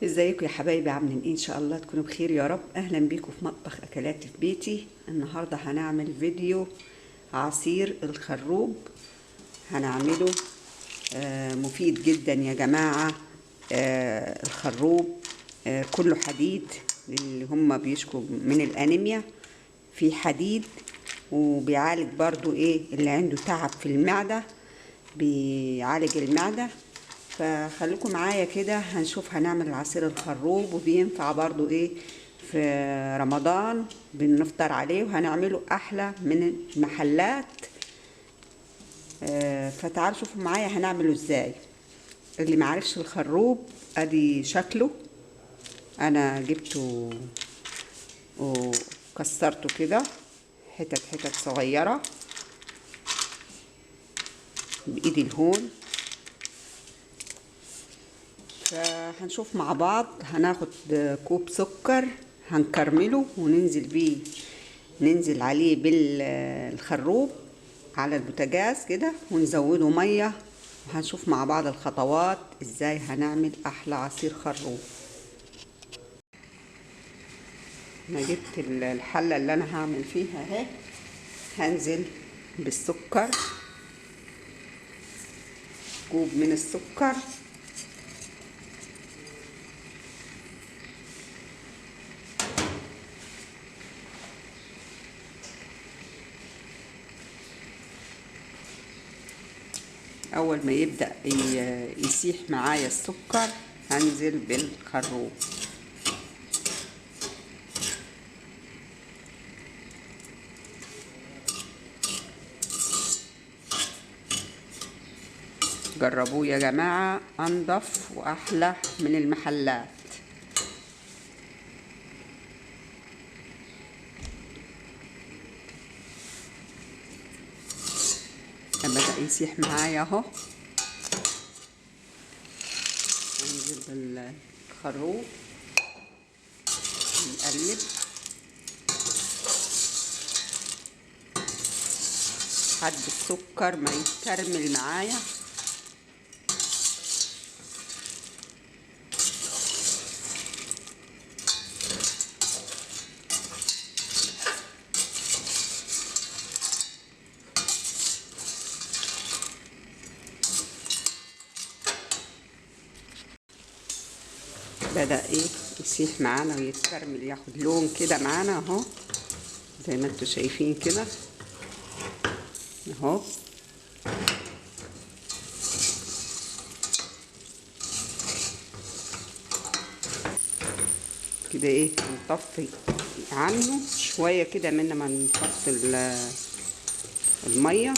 ازيكم يا حبايبي؟ عاملين ايه؟ ان شاء الله تكونوا بخير يا رب. اهلا بيكم في مطبخ اكلات في بيتي. النهارده هنعمل فيديو عصير الخروب. هنعمله مفيد جدا يا جماعه. الخروب كله حديد اللي هم بيشكوا من الانيميا، في حديد، وبيعالج برضو ايه اللي عنده تعب في المعده، بيعالج المعده. فخليكم معايا كده هنشوف هنعمل عصير الخروب، وبينفع برضو ايه في رمضان بنفطر عليه، وهنعمله احلى من المحلات. فتعالوا شوفوا معايا هنعمله ازاي. اللي معرفش الخروب ادي شكله. انا جبته وكسرته كده حتت حتت صغيرة بايدي الهون. فهنشوف مع بعض. هناخد كوب سكر هنكرمله وننزل بيه، ننزل عليه بالخروب على البوتاجاز كده، ونزوده ميه. وهنشوف مع بعض الخطوات ازاي هنعمل احلى عصير خروب. انا جبت الحله اللي انا هعمل فيها اهي. هنزل بالسكر، كوب من السكر. اول ما يبدأ يسيح معايا السكر هنزل بالخروب. جربوه يا جماعة، انضف واحلى من المحلات. بدأ يسيح معايا اهو. ننزل بالخروب نقلب لحد السكر ما يتكرمل معايا. بدأ ايه يسيح معانا ويتكرمل، ياخد لون كده معانا اهو، زي ما انتوا شايفين كده اهو. كده ايه نطفي عنه شوية كده من ما نحط المية.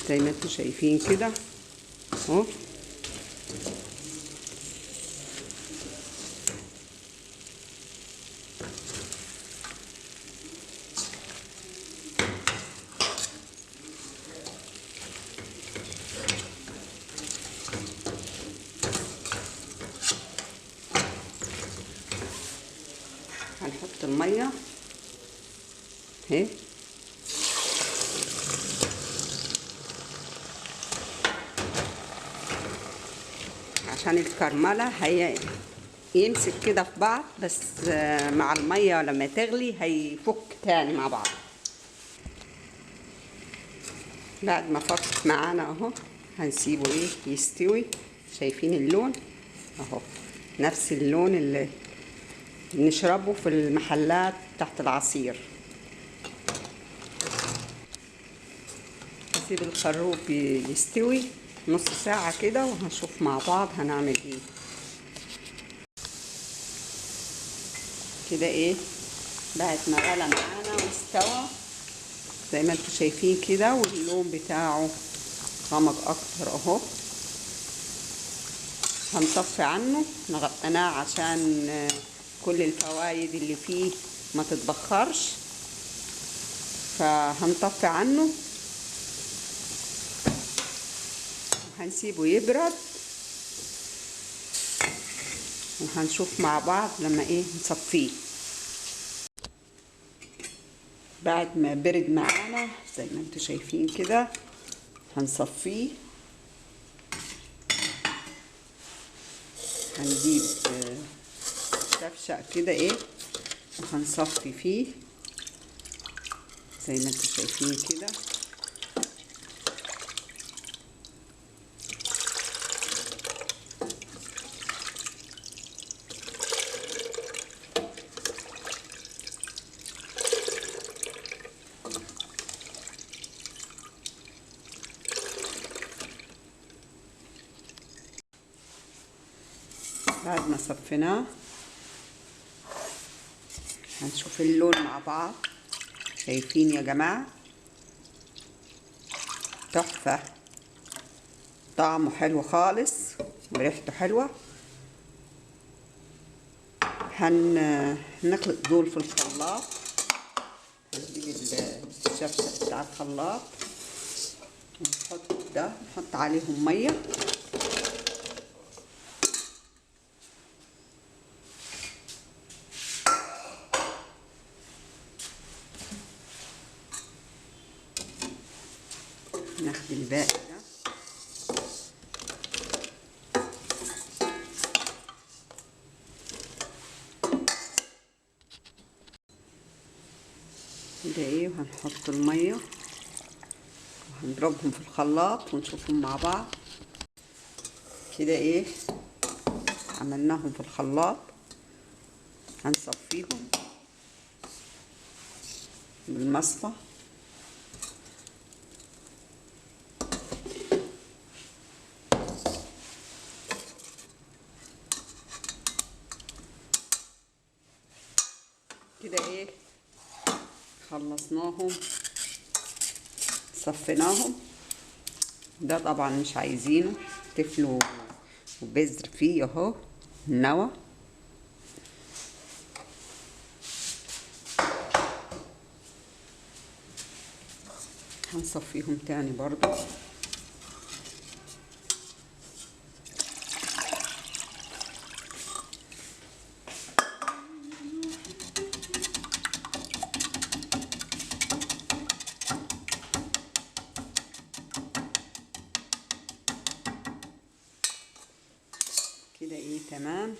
زي ما انتوا شايفين كده اهو. هنحط المية اهي، عشان الكرملة هي يمسك كده في بعض، بس مع المية لما تغلي هيفك تاني مع بعض. بعد ما فك معانا اهو هنسيبه ايه يستوي. شايفين اللون اهو، نفس اللون اللي بنشربه في المحلات تحت العصير. نسيب الخروب يستوي نص ساعة كده وهنشوف مع بعض هنعمل ايه. كده ايه بعد ما غلى معانا واستوى زي ما انتوا شايفين كده، واللون بتاعه غمق اكتر اهو. هنطفي عنه، نغطيناه عشان كل الفوائد اللي فيه ما تتبخرش، فهنطفي عنه وهنسيبه يبرد، وهنشوف مع بعض لما ايه نصفيه. بعد ما برد معانا زي ما انتوا شايفين كده هنصفيه. هنجيب شفشق كده ايه وهنصفي فيه زي ما انتوا شايفين كده. بعد ما صفيناه هنشوف اللون مع بعض. شايفين يا جماعة؟ تحفة، طعمه حلو خالص وريحته حلوة. هنخلط دول في الخلاط. هنجيب الشفشق بتاع الخلاط نحط عليهم مية. ناخد الباقي ده كده ايه، وهنحط الميه وهنضربهم في الخلاط ونشوفهم مع بعض. كده ايه عملناهم في الخلاط. هنصفيهم بالمصفى. كده ايه خلصناهم صفيناهم. ده طبعا مش عايزينه، تفل وبذر فيه اهو النوى. هنصفيهم تاني برضو. كده ايه تمام.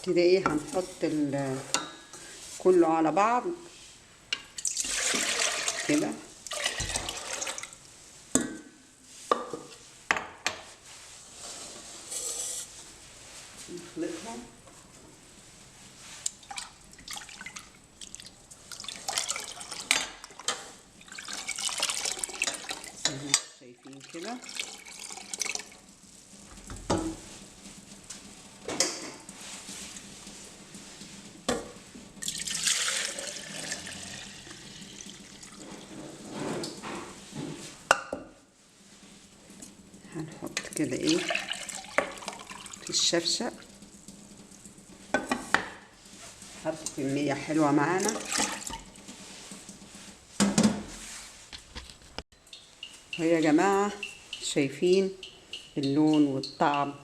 كده ايه هنحط كله على بعض كده. نخلطهم زي ما انتم شايفين كده. هنحط كده ايه في الشفشق. حط كمية حلوة معانا. ويا جماعة شايفين اللون والطعم،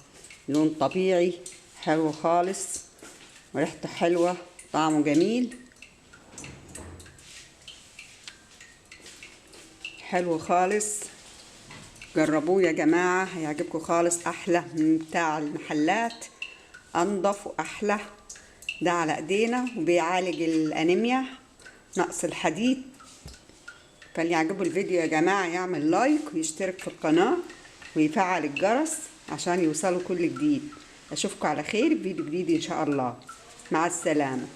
لون طبيعي حلو خالص وريحته حلوة، طعمه جميل حلو خالص. جربوه يا جماعة هيعجبكم خالص. احلى من بتاع المحلات، انضف واحلى. ده على ايدينا وبيعالج الانيميا، نقص الحديد. فاللي يعجبه الفيديو يا جماعة يعمل لايك ويشترك في القناة ويفعل الجرس عشان يوصلوا كل جديد. اشوفكم على خير في فيديو جديد ان شاء الله. مع السلامة.